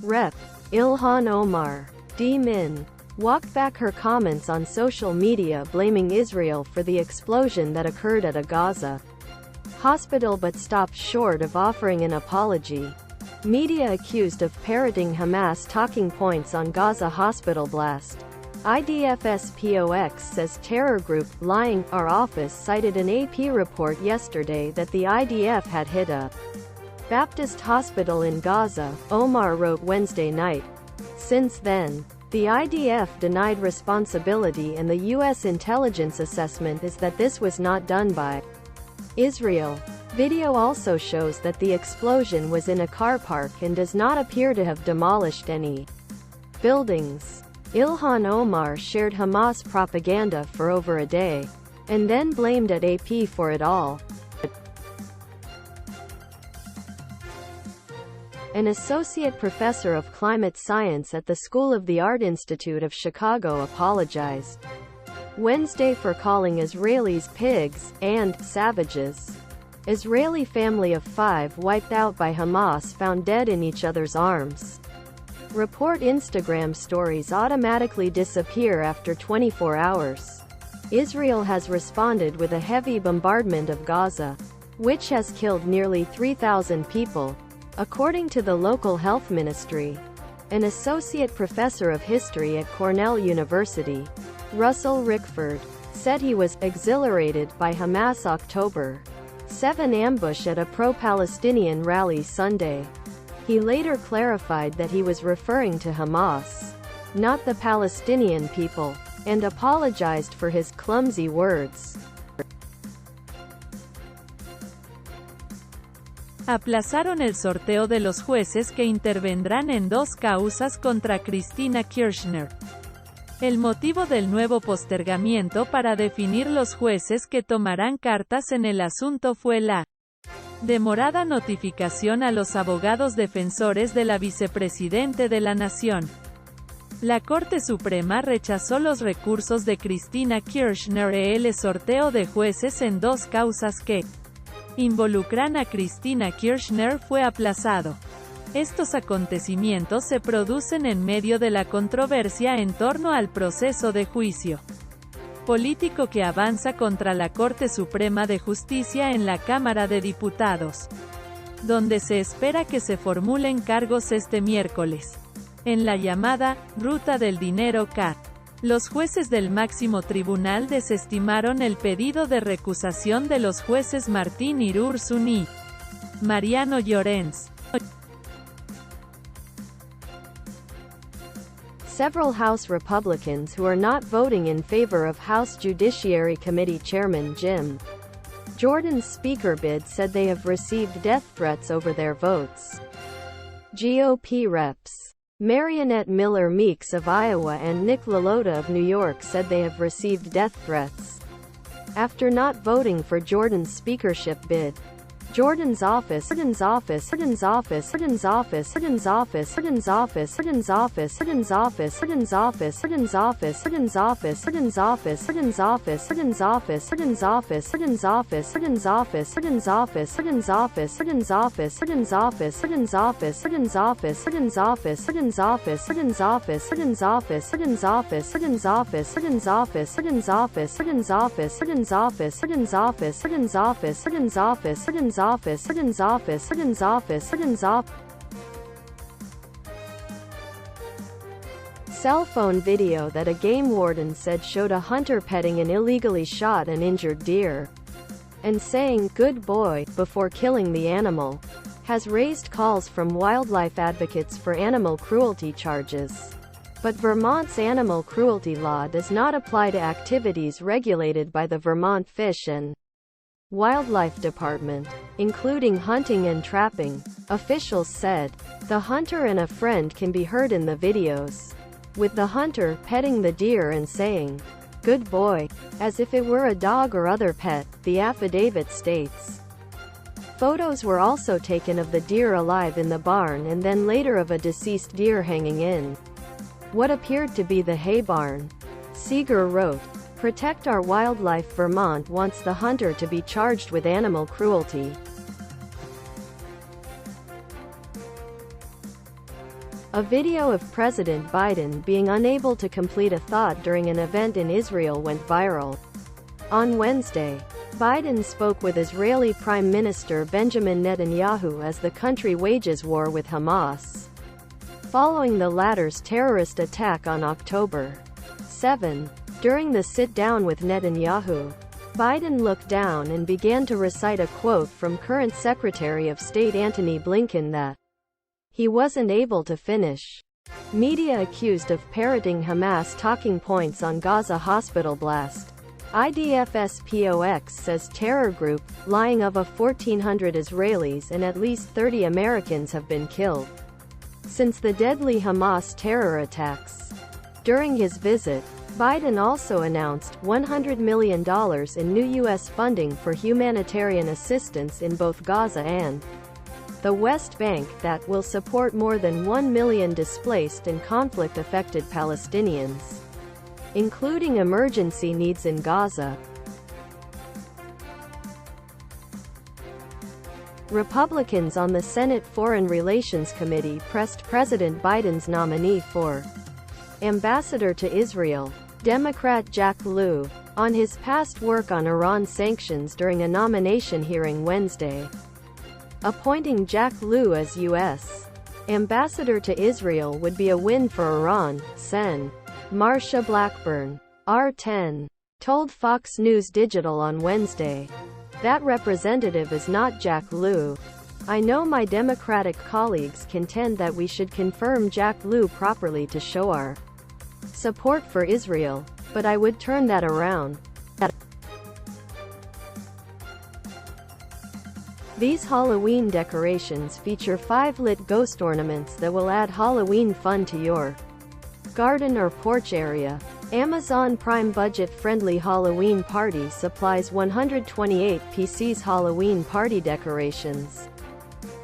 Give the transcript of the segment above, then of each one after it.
Rep. Ilhan Omar D-Min walked back her comments on social media blaming Israel for the explosion that occurred at a Gaza hospital but stopped short of offering an apology. Media accused of parroting Hamas talking points on Gaza hospital blast. IDF-SPOX says terror group, lying. Our office cited an AP report yesterday that the IDF had hit a Baptist hospital in Gaza, Omar wrote Wednesday night. Since then, the IDF denied responsibility and the U.S. intelligence assessment is that this was not done by Israel. Video also shows that the explosion was in a car park and does not appear to have demolished any buildings. Ilhan Omar shared Hamas propaganda for over a day, and then blamed at AP for it all. An associate professor of climate science at the School of the Art Institute of Chicago apologized Wednesday for calling Israelis pigs and savages. Israeli family of 5 wiped out by Hamas found dead in each other's arms. Report Instagram stories automatically disappear after 24 hours. Israel has responded with a heavy bombardment of Gaza, which has killed nearly 3,000 people, according to the local health ministry. An associate professor of history at Cornell University, Russell Rickford, said he was exhilarated by Hamas' October 7 ambush at a pro-Palestinian rally Sunday. He later clarified that he was referring to Hamas, not the Palestinian people, and apologized for his clumsy words. Aplazaron el sorteo de los jueces que intervendrán en 2 causas contra Cristina Kirchner. El motivo del nuevo postergamiento para definir los jueces que tomarán cartas en el asunto fue la demorada notificación a los abogados defensores de la vicepresidente de la Nación. La Corte Suprema rechazó los recursos de Cristina Kirchner e el sorteo de jueces en 2 causas que involucran a Cristina Kirchner fue aplazado. Estos acontecimientos se producen en medio de la controversia en torno al proceso de juicio político que avanza contra la Corte Suprema de Justicia en la Cámara de Diputados, donde se espera que se formulen cargos este miércoles. En la llamada «Ruta del Dinero K», los jueces del máximo tribunal desestimaron el pedido de recusación de los jueces Martín Irurzun y Mariano Llorens. Several House Republicans who are not voting in favor of House Judiciary Committee Chairman Jim Jordan's speaker bid said they have received death threats over their votes. GOP reps Marionette Miller Meeks of Iowa and Nick LaLota of New York said they have received death threats after not voting for Jordan's speakership bid. Jordan's office Cell phone video that a game warden said showed a hunter petting an illegally shot and injured deer and saying "good boy" before killing the animal has raised calls from wildlife advocates for animal cruelty charges. But Vermont's animal cruelty law does not apply to activities regulated by the Vermont Fish and Wildlife Department, including hunting and trapping, officials said. The hunter and a friend can be heard in the videos, with the hunter petting the deer and saying, "Good boy," as if it were a dog or other pet, the affidavit states. Photos were also taken of the deer alive in the barn and then later of a deceased deer hanging in what appeared to be the hay barn. Seeger wrote, "Protect Our Wildlife Vermont wants the hunter to be charged with animal cruelty." A video of President Biden being unable to complete a thought during an event in Israel went viral. On Wednesday, Biden spoke with Israeli Prime Minister Benjamin Netanyahu as the country wages war with Hamas, following the latter's terrorist attack on October 7. During the sit-down with Netanyahu, Biden looked down and began to recite a quote from current Secretary of State Antony Blinken that he wasn't able to finish. Media accused of parroting Hamas talking points on Gaza hospital blast. IDF-SPOX says terror group, lying of 1,400 Israelis and at least 30 Americans have been killed since the deadly Hamas terror attacks. During his visit, Biden also announced $100 million in new U.S. funding for humanitarian assistance in both Gaza and the West Bank that will support more than 1 million displaced and conflict-affected Palestinians, including emergency needs in Gaza. Republicans on the Senate Foreign Relations Committee pressed President Biden's nominee for ambassador to Israel, Democrat Jack Lew, on his past work on Iran sanctions during a nomination hearing Wednesday. Appointing Jack Lew as U.S. ambassador to Israel would be a win for Iran, Sen. Marsha Blackburn, R10, told Fox News Digital on Wednesday. That representative is not Jack Lew. I know my Democratic colleagues contend that we should confirm Jack Lew properly to show our support for Israel, but I would turn that around. These Halloween decorations feature 5 lit ghost ornaments that will add Halloween fun to your garden or porch area. Amazon Prime budget-friendly Halloween Party supplies 128 PCs. Halloween Party decorations.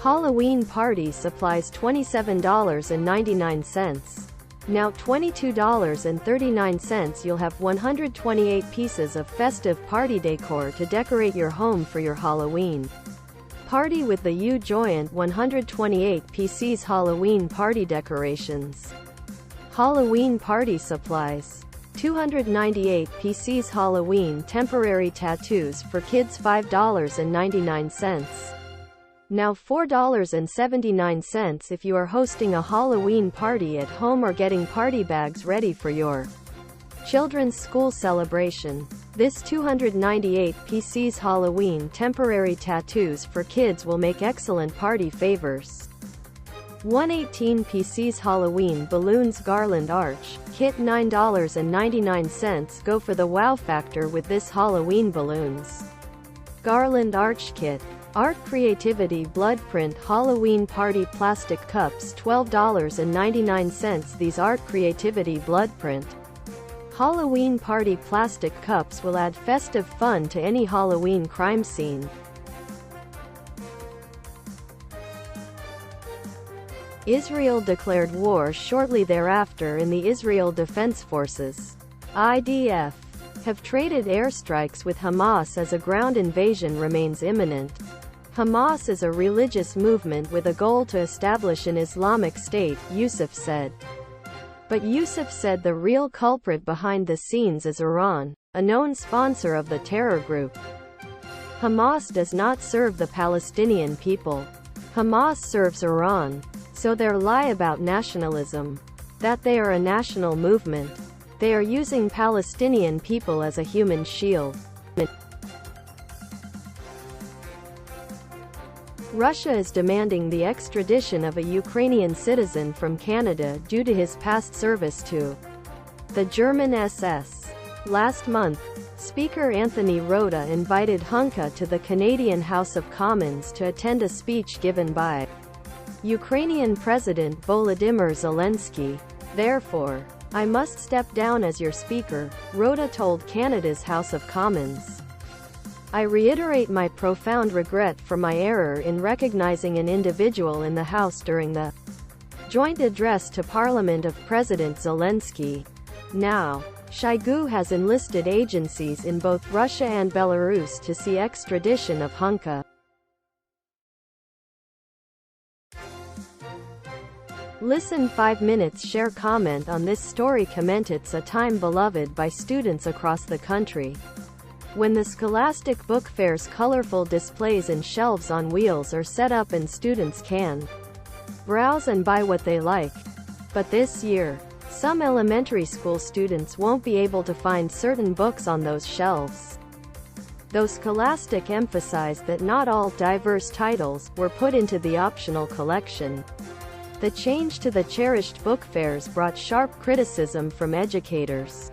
Halloween Party supplies $27.99. Now $22.39. You'll have 128 pieces of festive party decor to decorate your home for your Halloween party with the U-Joyant 128 PCs Halloween Party decorations. Halloween Party supplies 298 PCs Halloween temporary tattoos for kids $5.99. Now $4.79 if you are hosting a Halloween party at home or getting party bags ready for your children's school celebration. This 298 PCs Halloween temporary tattoos for kids will make excellent party favors. 118 PCs Halloween balloons garland arch kit $9.99. Go for the wow factor with this Halloween balloons garland arch kit. Art Creativity blood print Halloween party plastic cups $12.99. These Art Creativity blood print Halloween party plastic cups will add festive fun to any Halloween crime scene. Israel declared war shortly thereafter in the Israel Defense Forces, IDF, have traded airstrikes with Hamas as a ground invasion remains imminent. Hamas is a religious movement with a goal to establish an Islamic State, Yusuf said. But Yusuf said the real culprit behind the scenes is Iran, a known sponsor of the terror group. Hamas does not serve the Palestinian people. Hamas serves Iran. So their lie about nationalism, that they are a national movement, they are using Palestinian people as a human shield. Russia is demanding the extradition of a Ukrainian citizen from Canada due to his past service to the German SS. Last month, Speaker Anthony Rota invited Hunka to the Canadian House of Commons to attend a speech given by Ukrainian President Volodymyr Zelenskyy. Therefore, I must step down as your speaker, Rota told Canada's House of Commons. I reiterate my profound regret for my error in recognizing an individual in the House during the joint address to Parliament of President Zelenskyy. Now, Shoigu has enlisted agencies in both Russia and Belarus to see extradition of Hunka. Listen 5 minutes. Share comment on this story. Comment. It's a time beloved by students across the country. When the Scholastic Book Fair's colorful displays and shelves on wheels are set up and students can browse and buy what they like. But this year, some elementary school students won't be able to find certain books on those shelves. Though Scholastic emphasized that not all diverse titles were put into the optional collection, the change to the cherished book fairs brought sharp criticism from educators,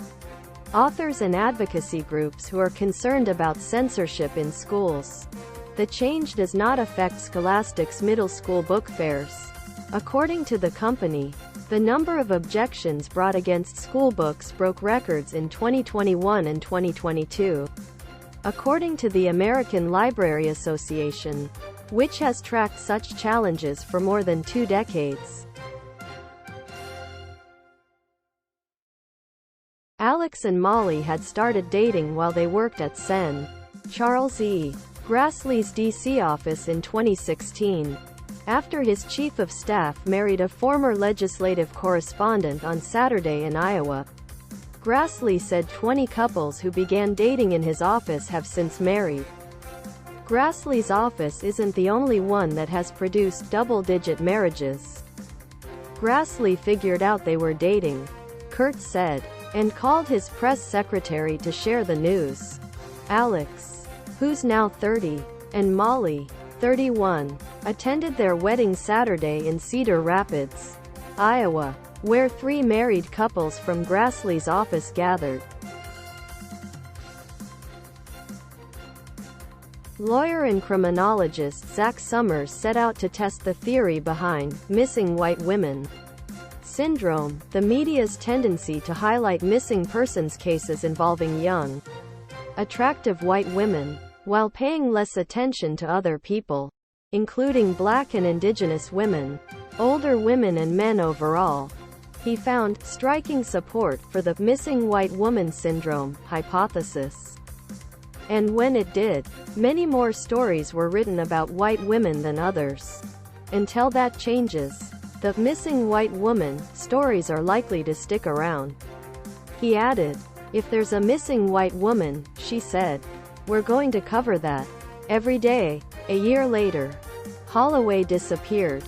authors and advocacy groups who are concerned about censorship in schools. The change does not affect Scholastic's middle school book fairs. According to the company, the number of objections brought against school books broke records in 2021 and 2022. According to the American Library Association, which has tracked such challenges for more than 2 decades. Alex and Molly had started dating while they worked at Sen. Charles E. Grassley's D.C. office in 2016, after his chief of staff married a former legislative correspondent on Saturday in Iowa. Grassley said 20 couples who began dating in his office have since married. Grassley's office isn't the only one that has produced double-digit marriages. Grassley figured out they were dating, Kurtz said, and called his press secretary to share the news. Alex, who's now 30, and Molly, 31, attended their wedding Saturday in Cedar Rapids, Iowa, where 3 married couples from Grassley's office gathered. Lawyer and criminologist Zach Summers set out to test the theory behind missing white women syndrome, the media's tendency to highlight missing persons cases involving young, attractive white women, while paying less attention to other people, including Black and Indigenous women, older women and men overall. He found striking support for the missing white woman syndrome hypothesis. And when it did, many more stories were written about white women than others. Until that changes, the missing white woman stories are likely to stick around. He added, "If there's a missing white woman," she said, "we're going to cover that every day." A year later, Holloway disappeared.